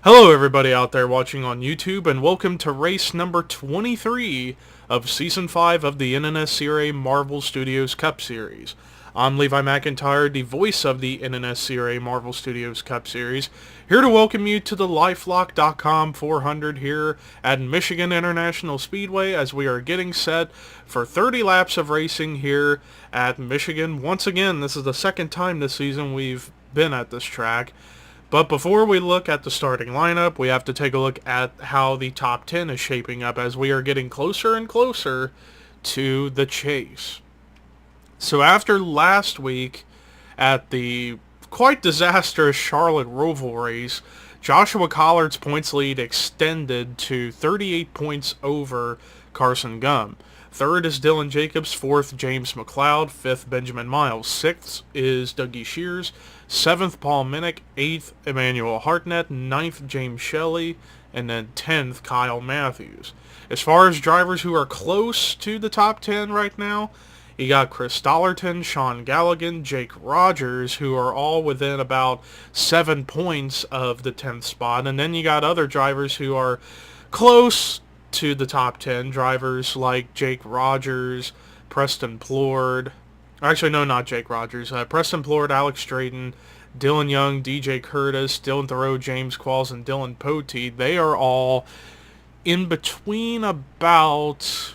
Hello everybody out there watching on YouTube, and welcome to race number 23 of Season 5 of the NNSCRA Marvel Studios Cup Series. I'm Levi McIntyre, the voice of the NNSCRA Marvel Studios Cup Series, here to welcome you to the LifeLock.com 400 here at Michigan International Speedway as we are getting set for 30 laps of racing here at Michigan. Once again, this is the second time this season we've been at this track. But before we look at the starting lineup, we have to take a look at how the top 10 is shaping up as we are getting closer and closer to the chase. So after last week at the quite disastrous Charlotte Roval race, Joshua Collard's points lead extended to 38 points over Carson Gum. Third is Dylan Jacobs, fourth James McLeod, fifth Benjamin Miles, sixth is Dougie Shears, seventh Paul Minnick, eighth Emmanuel Hartnett, ninth James Shelley, and then 10th Kyle Matthews. As far as drivers who are close to the top 10 right now, you got Chris Dollerton, Sean Galligan, Jake Rogers, who are all within about 7 points of the 10th spot, and then you got other drivers who are close to the top 10, drivers like Jake Rogers, Preston Plord, actually no, not Jake Rogers, Preston Plord, Alex Drayton, Dylan Young, DJ Curtis, Dylan Thoreau, James Qualls, and Dylan Poteet. They are all in between about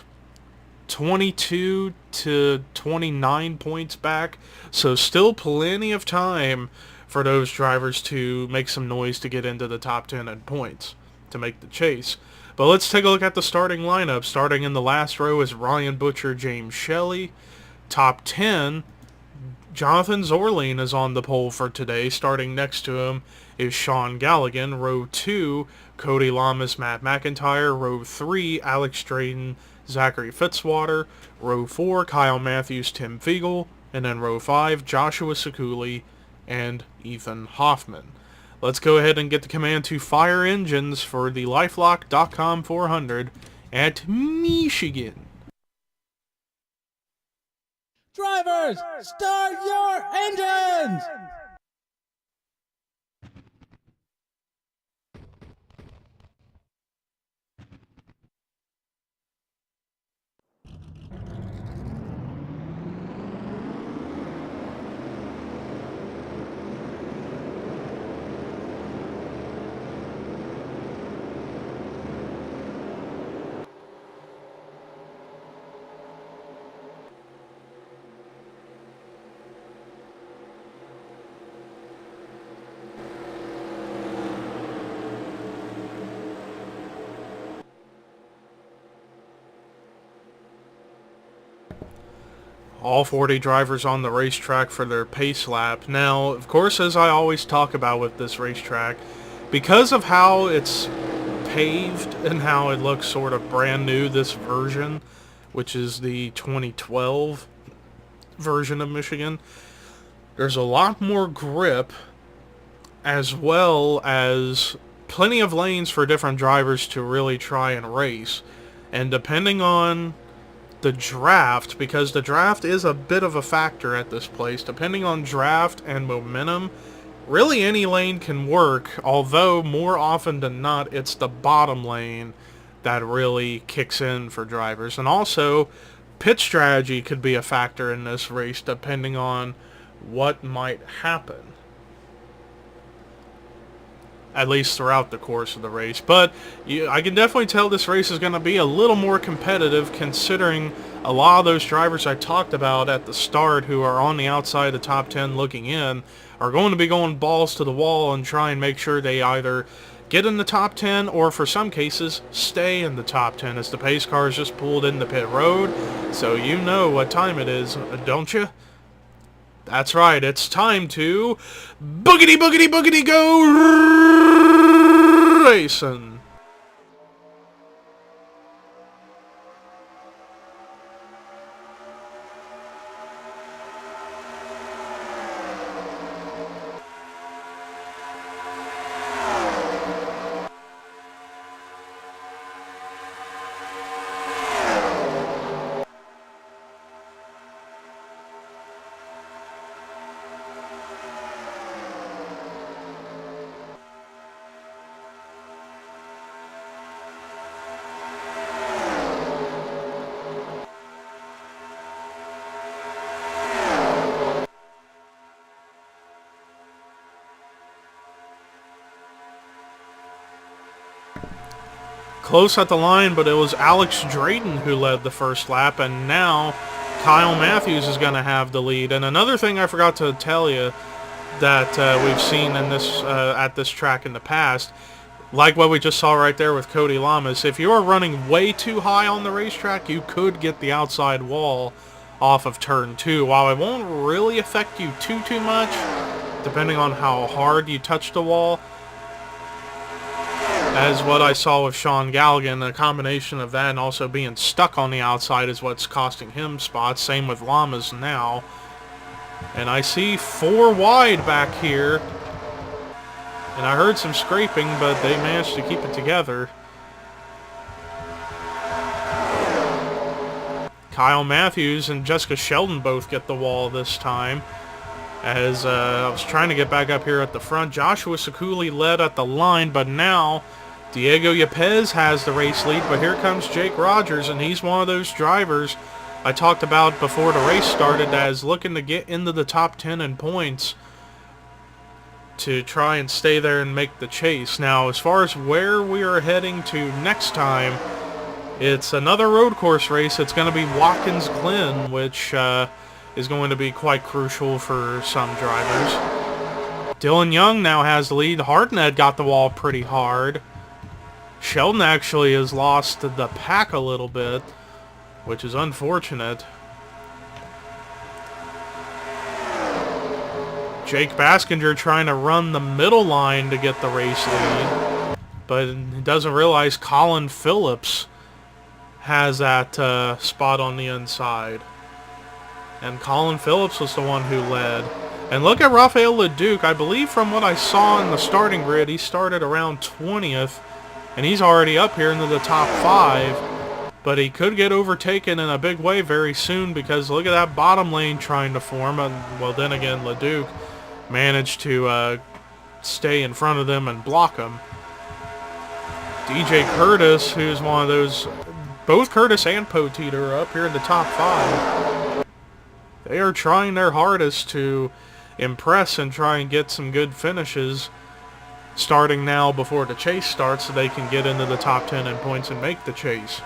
22 to 29 points back, so still plenty of time for those drivers to make some noise to get into the top 10 in points to make the chase. But let's take a look at the starting lineup. Starting in the last row is Ryan Butcher, James Shelley. Top 10, Jonathan Zorline is on the pole for today. Starting next to him is Sean Galligan. Row 2, Cody Lamas, Matt McIntyre. Row 3, Alex Drayton, Zachary Fitzwater. Row 4, Kyle Matthews, Tim Fiegel. And then row 5, Joshua Sekuli and Ethan Hoffman. Let's go ahead and get the command to fire engines for the LifeLock.com 400 at Michigan. Drivers, start your engines! All 40 drivers on the racetrack for their pace lap. Now, of course, as I always talk about with this racetrack, because of how it's paved and how it looks sort of brand new, this version, which is the 2012 version of Michigan, there's a lot more grip as well as plenty of lanes for different drivers to really try and race. And depending on the draft, because the draft is a bit of a factor at this place, depending on draft and momentum, really any lane can work, although more often than not it's the bottom lane that really kicks in for drivers. And also pit strategy could be a factor in this race depending on what might happen, at least throughout the course of the race. But I can definitely tell this race is going to be a little more competitive, considering a lot of those drivers I talked about at the start who are on the outside of the top 10 looking in are going to be going balls to the wall and try and make sure they either get in the top 10 or, for some cases, stay in the top 10, as the pace cars just pulled in the pit road. So you know what time it is, don't you? That's right, it's time to boogity boogity boogity go racing. close at the line, but it was Alex Drayton who led the first lap, and now Kyle Matthews is going to have the lead. And another thing I forgot to tell you that we've seen in this at this track in the past, like what we just saw right there with Cody Lamas, if you are running way too high on the racetrack, you could get the outside wall off of turn 2. While it won't really affect you too much, depending on how hard you touch the wall, as what I saw with Sean Galligan, a combination of that and also being stuck on the outside is what's costing him spots. Same with Lamas now. And I see 4 wide back here. And I heard some scraping, but they managed to keep it together. Kyle Matthews and Jessica Sheldon both get the wall this time. As I was trying to get back up here at the front, Joshua Sekuli led at the line, but now Diego Yepes has the race lead. But here comes Jake Rogers, and he's one of those drivers I talked about before the race started as looking to get into the top 10 in points to try and stay there and make the chase. Now, as far as where we are heading to next time, it's another road course race. It's going to be Watkins Glen, which is going to be quite crucial for some drivers. Dylan Young now has the lead. Hartnett got the wall pretty hard. Sheldon actually has lost the pack a little bit, which is unfortunate. Jake Baskinger trying to run the middle line to get the race lead, but he doesn't realize Colin Phillips has that spot on the inside. And Colin Phillips was the one who led. And look at Rafael Leduc. I believe from what I saw in the starting grid, he started around 20th, and he's already up here into the top 5. But he could get overtaken in a big way very soon because look at that bottom lane trying to form. And, well, then again, Leduc managed to stay in front of them and block them. DJ Curtis, who's one of those... Both Curtis and Poteet are up here in the top 5. They are trying their hardest to impress and try and get some good finishes starting now before the chase starts so they can get into the top 10 in points and make the chase.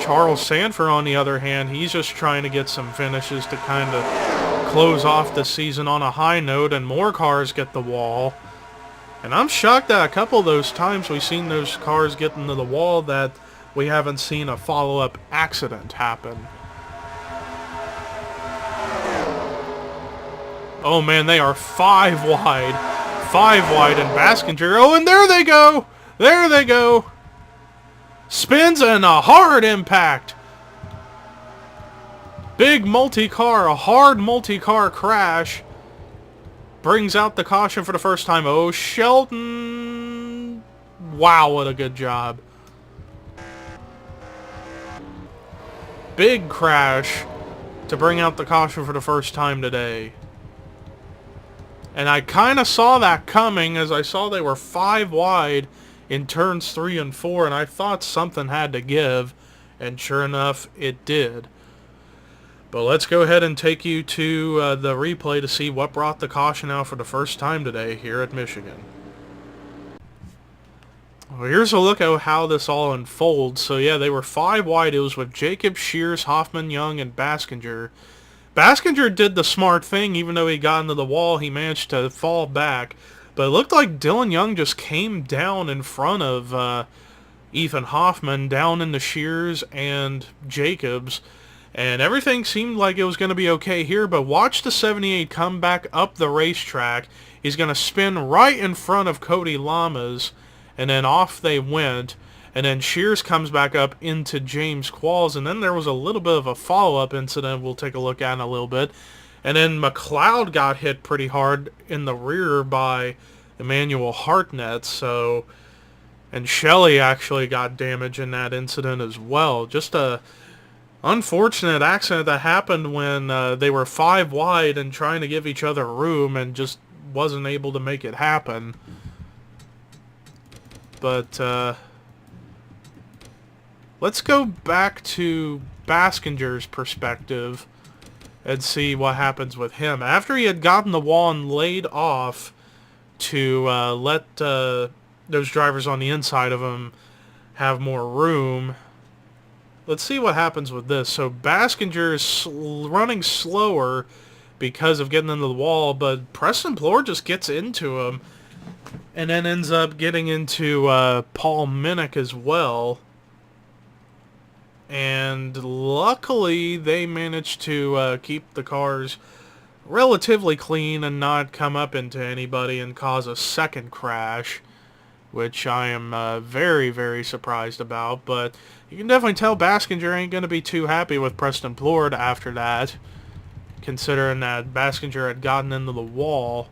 Charles Sanford, on the other hand, he's just trying to get some finishes to kind of close off the season on a high note, and more cars get the wall. And I'm shocked that a couple of those times we've seen those cars get into the wall that we haven't seen a follow-up accident happen. Oh man, they are 5 wide. 5 wide and Baskinger. Oh, and there they go! There they go! Spins and a hard impact! Big multi-car, a hard multi-car crash. Brings out the caution for the first time. Oh, Sheldon. Wow, what a good job. Big crash to bring out the caution for the first time today. And I kind of saw that coming as I saw they were 5 wide in turns 3 and 4, and I thought something had to give, and sure enough, it did. But let's go ahead and take you to the replay to see what brought the caution out for the first time today here at Michigan. Well, here's a look at how this all unfolds. So yeah, they were 5 wide. It was with Jacob, Shears, Hoffman, Young, and Baskinger. Baskinger did the smart thing. Even though he got into the wall, he managed to fall back. But it looked like Dylan Young just came down in front of Ethan Hoffman, down into Shears and Jacobs. And everything seemed like it was going to be okay here, but watch the 78 come back up the racetrack. He's going to spin right in front of Cody Lamas, and then off they went. And then Shears comes back up into James Qualls, and then there was a little bit of a follow-up incident we'll take a look at in a little bit. And then McLeod got hit pretty hard in the rear by Emmanuel Hartnett, so... And Shelley actually got damage in that incident as well. Just a unfortunate accident that happened when they were 5 wide and trying to give each other room and just wasn't able to make it happen. But let's go back to Baskinger's perspective and see what happens with him. After he had gotten the wall and laid off to let those drivers on the inside of him have more room. Let's see what happens with this. So Baskinger is running slower because of getting into the wall, but Preston Plord just gets into him and then ends up getting into Paul Minnick as well. And luckily, they managed to keep the cars relatively clean and not come up into anybody and cause a second crash, which I am very, very surprised about. But you can definitely tell Baskinger ain't going to be too happy with Preston Plord after that, considering that Baskinger had gotten into the wall.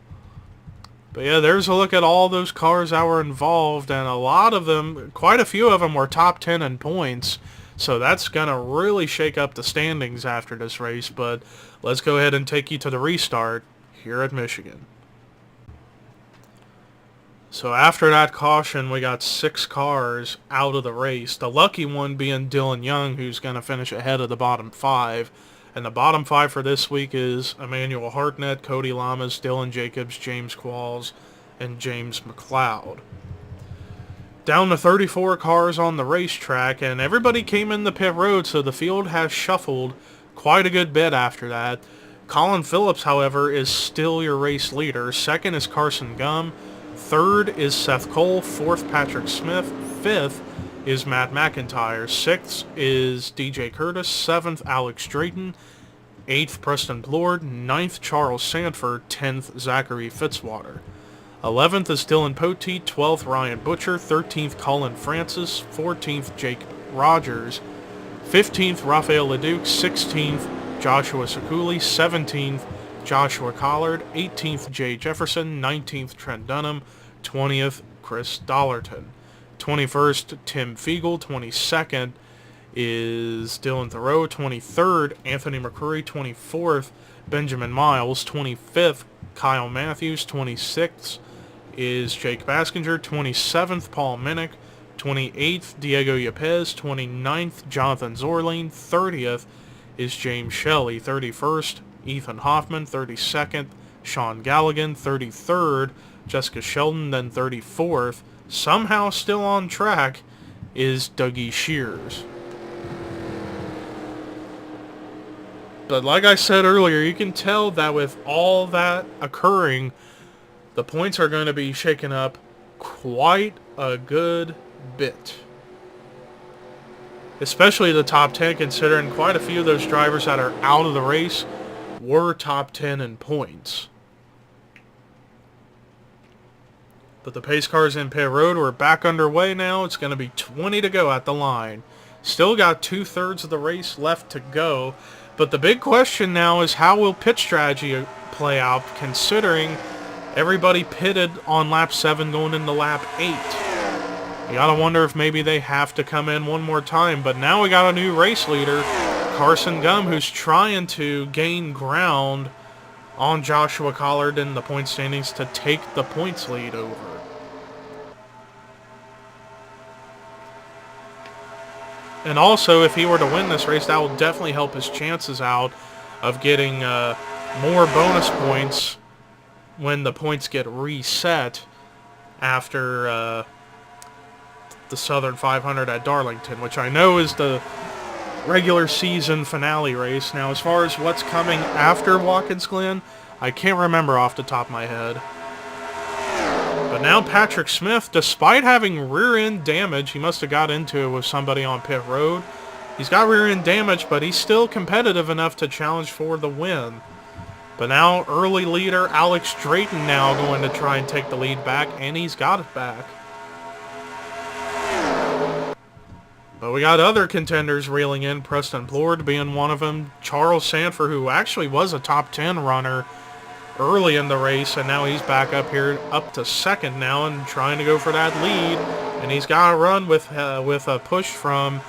But yeah, there's a look at all those cars that were involved, and a lot of them, quite a few of them were top 10 in points. So that's going to really shake up the standings after this race. But let's go ahead and take you to the restart here at Michigan. So after that caution, we got 6 cars out of the race. The lucky one being Dylan Young, who's going to finish ahead of the bottom 5. And the bottom 5 for this week is Emmanuel Hartnett, Cody Lamas, Dylan Jacobs, James Qualls, and James McLeod. Down to 34 cars on the racetrack, and everybody came in the pit road, so the field has shuffled quite a good bit after that. Colin Phillips, however, is still your race leader. Second is Carson Gum. Third is Seth Cole. Fourth, Patrick Smith. Fifth is Matt McIntyre. Sixth is DJ Curtis. Seventh, Alex Drayton. Eighth, Preston Plord. Ninth, Charles Sanford. 10th, Zachary Fitzwater. 11th is Dylan Poteet. 12th, Ryan Butcher. 13th, Colin Francis. 14th, Jake Rogers. 15th, Rafael Leduc. 16th, Joshua Sekuli. 17th, Joshua Collard. 18th, Jay Jefferson. 19th, Trent Dunham. 20th, Chris Dollarton. 21st, Tim Fiegel. 22nd is Dylan Thoreau. 23rd, Anthony McCurry. 24th, Benjamin Miles. 25th, Kyle Matthews. 26th is Jake Baskinger. 27th, Paul Minnick. 28th, Diego Yepes. 29th, Jonathan Zorline. 30th is James Shelley. 31st, Ethan Hoffman. 32nd, Sean Galligan. 33rd, Jessica Sheldon. Then 34th, somehow still on track, is Dougie Shears. But like I said earlier, you can tell that with all that occurring, the points are going to be shaken up quite a good bit. Especially the top 10, considering quite a few of those drivers that are out of the race were top 10 in points. But the pace cars in pit road, we're back underway now. It's going to be 20 to go at the line. Still got 2/3 of the race left to go. But the big question now is, how will pit strategy play out, considering everybody pitted on lap 7 going into lap 8. You gotta wonder if maybe they have to come in one more time. But now we got a new race leader, Carson Gum, who's trying to gain ground on Joshua Collard in the point standings to take the points lead over. And also, if he were to win this race, that will definitely help his chances out of getting more bonus points when the points get reset after the Southern 500 at Darlington, which I know is the regular season finale race. Now, as far as what's coming after Watkins Glen, I can't remember off the top of my head. But now Patrick Smith, despite having rear-end damage, he must have got into it with somebody on pit road. He's got rear-end damage, but he's still competitive enough to challenge for the win. But now early leader Alex Drayton now going to try and take the lead back, and he's got it back. But we got other contenders reeling in, Preston Plord being one of them. Charles Sanford, who actually was a top 10 runner early in the race, and now he's back up here, up to second now, and trying to go for that lead. And he's got to run with a push from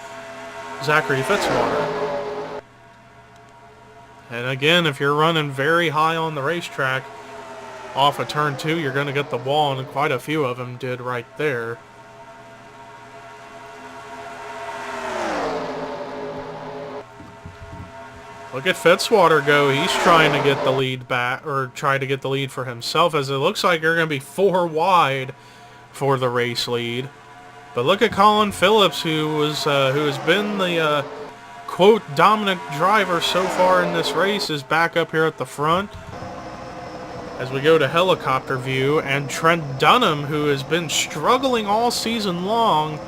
Zachary Fitzwater. And again, if you're running very high on the racetrack, off of turn 2, you're going to get the wall, and quite a few of them did right there. Look at Fitzwater go. He's trying to get the lead back, or try to get the lead for himself, as it looks like you're going to be 4 wide for the race lead. But look at Colin Phillips, who has been the quote dominant driver so far in this race, is back up here at the front. As we go to helicopter view, and Trent Dunham, who has been struggling all season long,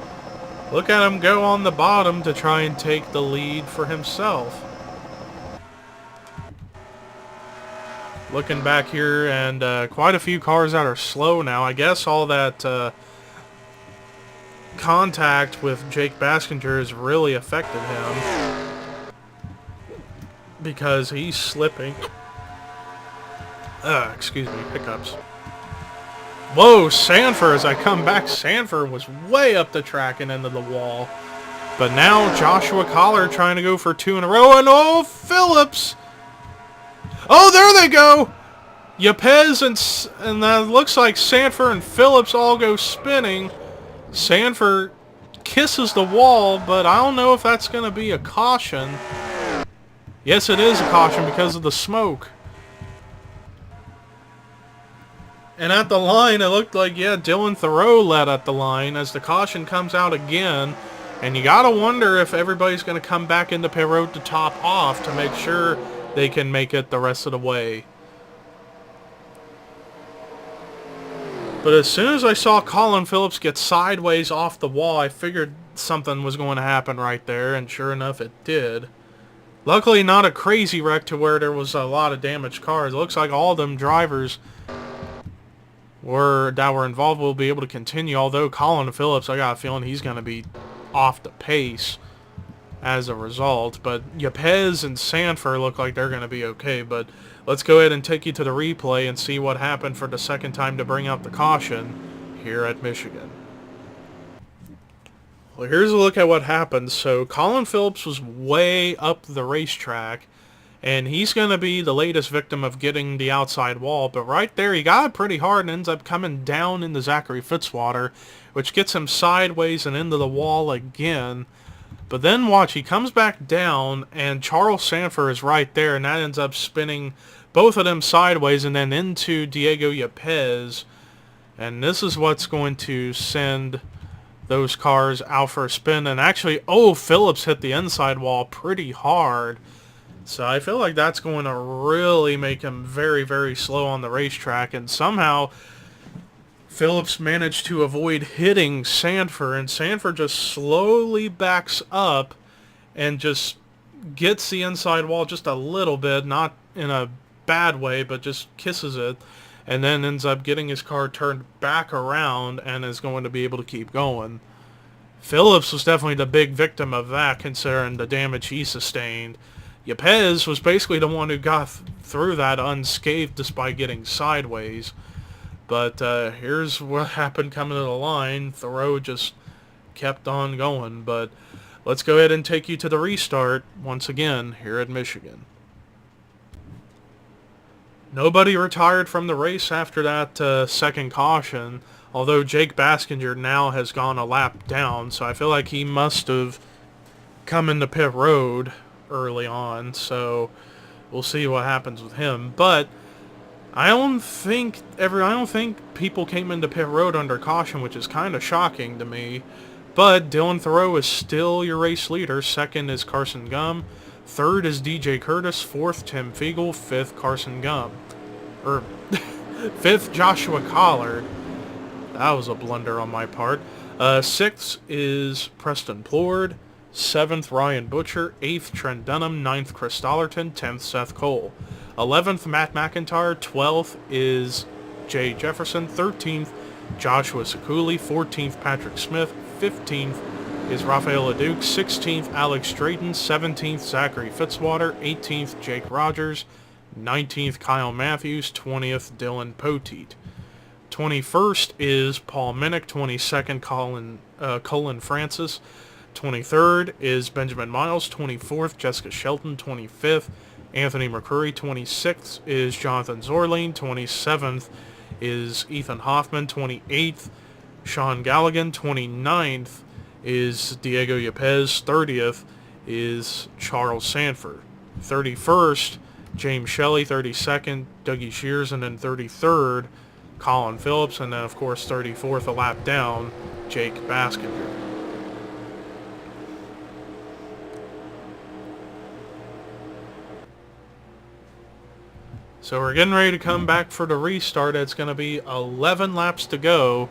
look at him go on the bottom to try and take the lead for himself. Looking back here, and quite a few cars that are slow now. I guess all that contact with Jake Baskinger has really affected him, because he's slipping. Excuse me, hiccups. Whoa, Sanford, as I come back, Sanford was way up the track and into the wall. But now Joshua Collar trying to go for 2 in a row, and oh, Phillips! Oh, there they go! Yepes and that looks like Sanford and Phillips all go spinning. Sanford kisses the wall, but I don't know if that's going to be a caution. Yes, it is a caution because of the smoke. And at the line, it looked like, yeah, Dylan Thoreau led at the line as the caution comes out again. And you got to wonder if everybody's going to come back into pit road to top off to make sure they can make it the rest of the way. But as soon as I saw Colin Phillips get sideways off the wall, I figured something was going to happen right there, and sure enough, it did. Luckily, not a crazy wreck to where there was a lot of damaged cars. It looks like all them drivers that were involved will be able to continue, although Colin Phillips, I got a feeling he's going to be off the pace as a result. But Yepes and Sanford look like they're going to be okay. But let's go ahead and take you to the replay and see what happened for the second time to bring out the caution here at Michigan. Well, here's a look at what happened. So Colin Phillips was way up the racetrack, and he's going to be the latest victim of getting the outside wall. But right there, he got it pretty hard and ends up coming down into Zachary Fitzwater, which gets him sideways and into the wall again. But then watch, he comes back down, and Charles Sanford is right there, and that ends up spinning both of them sideways and then into Diego Yepes. And this is what's going to send those cars out for a spin. And actually, oh, Phillips hit the inside wall pretty hard. So I feel like that's going to really make him very, very slow on the racetrack. And somehow Phillips managed to avoid hitting Sanford, and Sanford just slowly backs up and just gets the inside wall just a little bit, not in a bad way, but just kisses it, and then ends up getting his car turned back around and is going to be able to keep going. Phillips was definitely the big victim of that, considering the damage he sustained. Yepes was basically the one who got through that unscathed despite getting sideways. But here's what happened coming to the line. Thoreau just kept on going. But let's go ahead and take you to the restart once again here at Michigan. Nobody retired from the race after that second caution, although Jake Baskinger now has gone a lap down, so I feel like he must have come into pit road early on, so we'll see what happens with him. But I don't think people came into pit road under caution, which is kind of shocking to me. But Dylan Thoreau is still your race leader. Second is Carson Gum. Third is DJ Curtis. Fourth, Tim Fiegel. Fifth, Carson Gum. Fifth, Joshua Collard. That was a blunder on my part. Sixth is Preston Plord. Seventh, Ryan Butcher. Eighth, Trent Dunham. Ninth, Chris Dollerton. 10th, Seth Cole. 11th, Matt McIntyre. 12th is Jay Jefferson. 13th, Joshua Sekuli. 14th, Patrick Smith. 15th is Rafael Leduc. 16th, Alex Drayton. 17th, Zachary Fitzwater. 18th, Jake Rogers. 19th, Kyle Matthews. 20th, Dylan Poteet. 21st is Paul Minnick. 22nd, Colin Francis. 23rd is Benjamin Miles. 24th, Jessica Shelton. 25th, Anthony McCurry. 26th is Jonathan Zorlane. 27th is Ethan Hoffman. 28th, Sean Galligan. 29th is Diego Yepes. 30th is Charles Sanford. 31st, James Shelley. 32nd, Dougie Shears. And then 33rd, Colin Phillips, and then of course 34th a lap down, Jake Baskinger. So we're getting ready to come back for the restart. It's going to be 11 laps to go.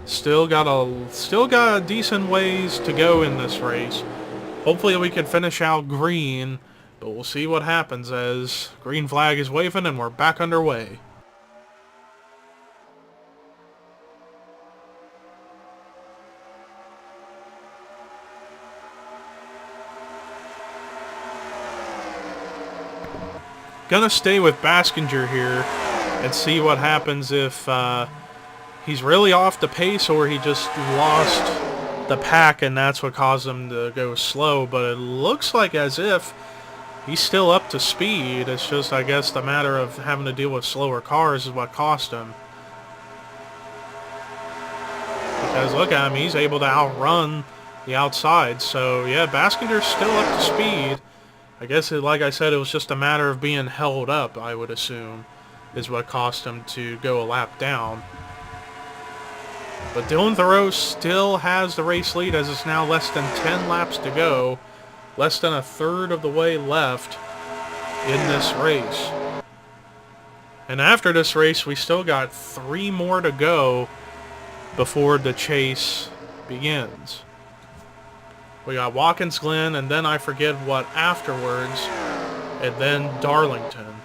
Still got a decent ways to go in this race. Hopefully we can finish out green, but we'll see what happens as green flag is waving and we're back underway. Gonna stay with Baskinger here and see what happens if he's really off the pace or he just lost the pack and that's what caused him to go slow. But it looks like as if he's still up to speed. It's just, I guess, the matter of having to deal with slower cars is what cost him. Because look at him, he's able to outrun the outside. So yeah, Baskinger's still up to speed. I guess, like I said, it was just a matter of being held up, I would assume, is what cost him to go a lap down. But Dylan Thoreau still has the race lead as it's now less than 10 laps to go. Less than a third of the way left in this race. And after this race, we still got 3 more to go before the chase begins. We got Watkins Glen, and then I forget what afterwards, and then Darlington.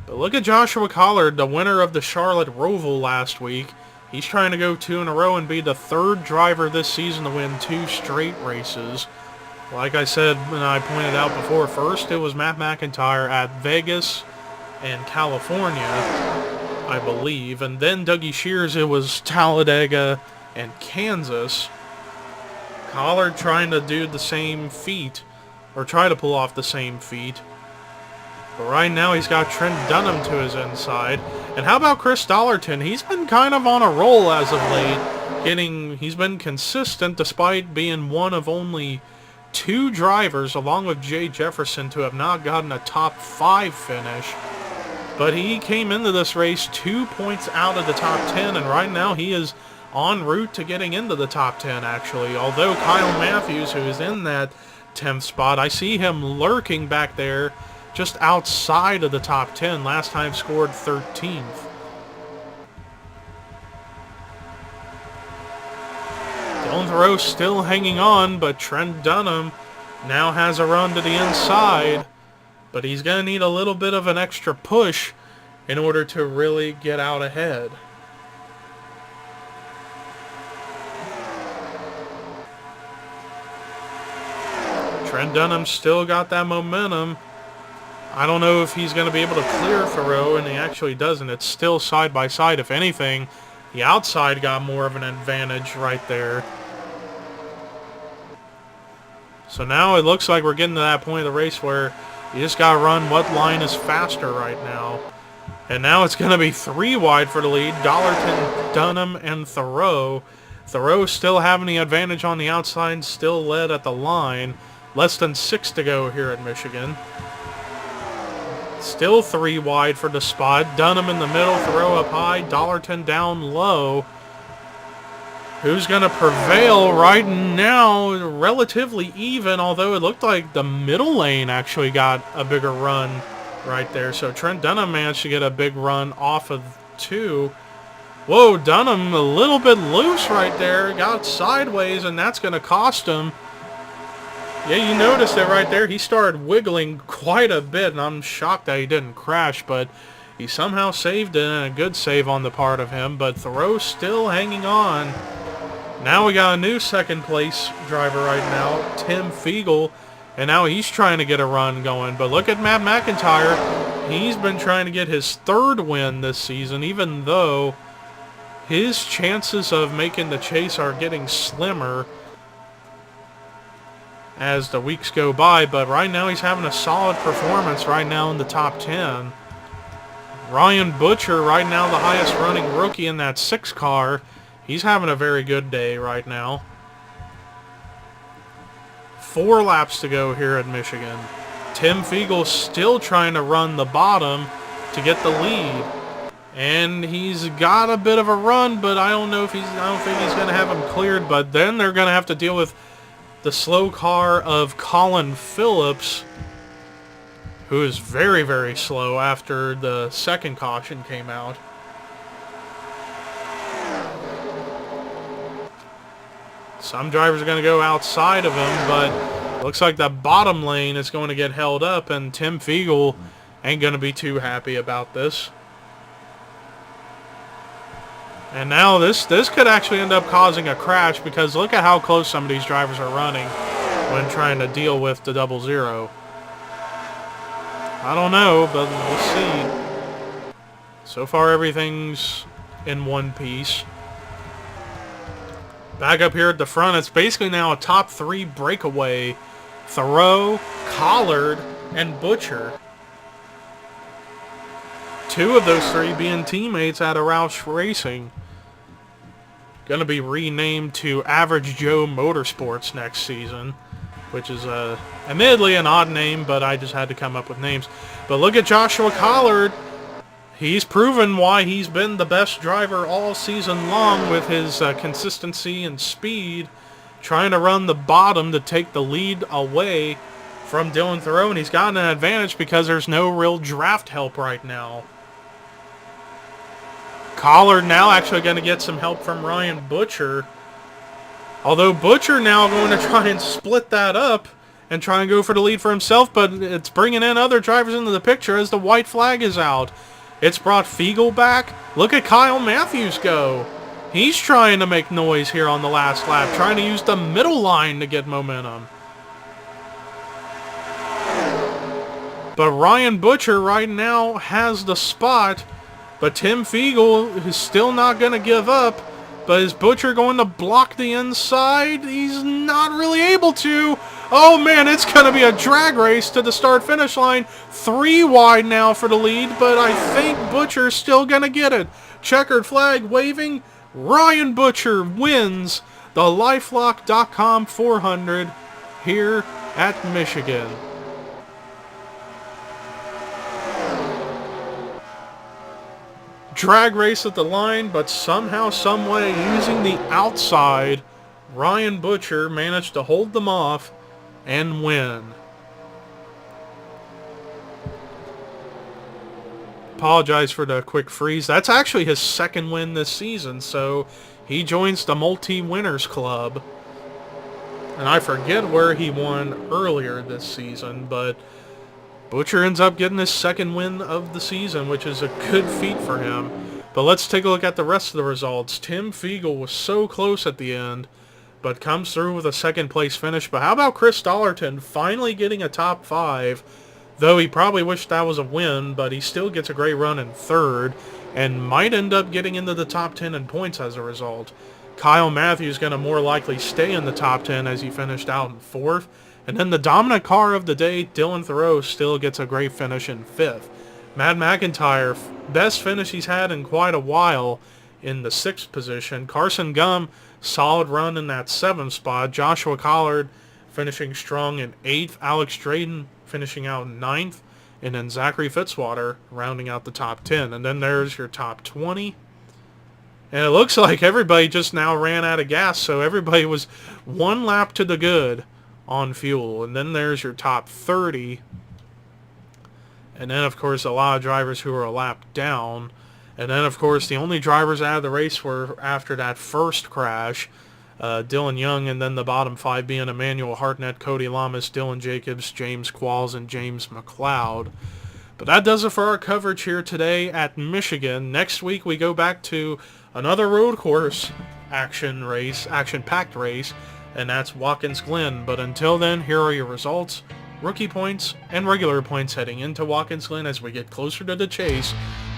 But look at Joshua Collard, the winner of the Charlotte Roval last week. He's trying to go 2 in a row and be the 3rd driver this season to win 2 straight races. Like I said, and I pointed out before, first it was Matt McIntyre at Vegas and California, I believe, and then Dougie Shears, it was Talladega and Kansas. Collard trying to do the same feat, or try to pull off the same feat. But right now he's got Trent Dunham to his inside. And how about Chris Dollarton? He's been kind of on a roll as of late. He's been consistent despite being one of only 2 drivers, along with Jay Jefferson, to have not gotten a top 5 finish. But he came into this race 2 points out of the top 10, and right now he is en route to getting into the top 10, actually. Although Kyle Matthews, who is in that 10th spot, I see him lurking back there just outside of the top 10. Last time scored 13th. Dylan Thoreau still hanging on, but Trent Dunham now has a run to the inside. But he's going to need a little bit of an extra push in order to really get out ahead. Trent Dunham still got that momentum. I don't know if he's going to be able to clear Thoreau, and he actually doesn't. It's still side by side. If anything, the outside got more of an advantage right there. So now it looks like we're getting to that point of the race where you just got to run what line is faster right now. And now it's going to be 3 wide for the lead. Dollarton, Dunham, and Thoreau. Thoreau still having the advantage on the outside, still led at the line. Less than 6 to go here at Michigan. Still 3 wide for the spot. Dunham in the middle, Thoreau up high, Dollarton down low. Who's going to prevail right now? Relatively even, although it looked like the middle lane actually got a bigger run right there. So Trent Dunham managed to get a big run off of 2. Whoa, Dunham a little bit loose right there. Got sideways, and that's going to cost him. Yeah, you noticed it right there. He started wiggling quite a bit, and I'm shocked that he didn't crash, but he somehow saved it, and a good save on the part of him. But Thoreau still hanging on. Now we got a new second place driver right now, Tim Fiegel, and now he's trying to get a run going. But look at Matt McIntyre. He's been trying to get his 3rd win this season, even though his chances of making the chase are getting slimmer as the weeks go by. But right now he's having a solid performance right now in the top 10. Ryan Butcher, right now the highest running rookie in that 6 car. He's having a very good day right now. 4 laps to go here at Michigan. Tim Fiegel still trying to run the bottom to get the lead. And he's got a bit of a run, but I don't think he's going to have him cleared. But then they're going to have to deal with the slow car of Colin Phillips, who is very, very slow after the second caution came out. Some drivers are going to go outside of him, but looks like the bottom lane is going to get held up, and Tim Fiegel ain't going to be too happy about this. And now this could actually end up causing a crash, because look at how close some of these drivers are running when trying to deal with the 00. I don't know, but we'll see. So far, everything's in one piece. Back up here at the front, it's basically now a top 3 breakaway. Thoreau, Collard, and Butcher. 2 of those 3 being teammates at Roush Racing. Going to be renamed to Average Joe Motorsports next season, which is admittedly an odd name, but I just had to come up with names. But look at Joshua Collard. He's proven why he's been the best driver all season long with his consistency and speed, trying to run the bottom to take the lead away from Dylan Thoreau, and he's gotten an advantage because there's no real draft help right now. Collard now actually going to get some help from Ryan Butcher, although Butcher now going to try and split that up and try and go for the lead for himself, but it's bringing in other drivers into the picture as the white flag is out. It's brought Fiegel back. Look at Kyle Matthews go. He's trying to make noise here on the last lap, trying to use the middle line to get momentum. But Ryan Butcher right now has the spot, but Tim Fiegel is still not going to give up. But is Butcher going to block the inside? He's not really able to. Oh man, it's going to be a drag race to the start-finish line. 3 wide now for the lead, but I think Butcher's still going to get it. Checkered flag waving. Ryan Butcher wins the LifeLock.com 400 here at Michigan. Drag race at the line, but somehow, someway, using the outside, Ryan Butcher managed to hold them off and win. Apologize for the quick freeze. That's actually his 2nd win this season, so he joins the multi-winners club. And I forget where he won earlier this season, but Butcher ends up getting his 2nd win of the season, which is a good feat for him. But let's take a look at the rest of the results. Tim Fiegel was so close at the end, but comes through with a 2nd place finish. But how about Chris Dollarton finally getting a top 5? Though he probably wished that was a win, but he still gets a great run in 3rd, and might end up getting into the top 10 in points as a result. Kyle Matthews going to more likely stay in the top 10 as he finished out in 4th. And then the dominant car of the day, Dylan Thoreau, still gets a great finish in 5th. Matt McIntyre, best finish he's had in quite a while, in the 6th position. Carson Gum, solid run in that 7th spot. Joshua Collard finishing strong in 8th. Alex Drayden finishing out in 9th. And then Zachary Fitzwater rounding out the top 10. And then there's your top 20. And it looks like everybody just now ran out of gas, so everybody was 1 lap to the good on fuel. And then there's your top 30. And then, of course, a lot of drivers who are a lap down. And then, of course, the only drivers out of the race were after that first crash. Dylan Young, and then the bottom 5 being Emmanuel Hartnett, Cody Lamas, Dylan Jacobs, James Qualls, and James McLeod. But that does it for our coverage here today at Michigan. Next week, we go back to another road course action-packed race, and that's Watkins Glen. But until then, here are your results, rookie points, and regular points heading into Watkins Glen as we get closer to the chase.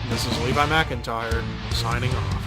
This is Levi McIntyre, signing off.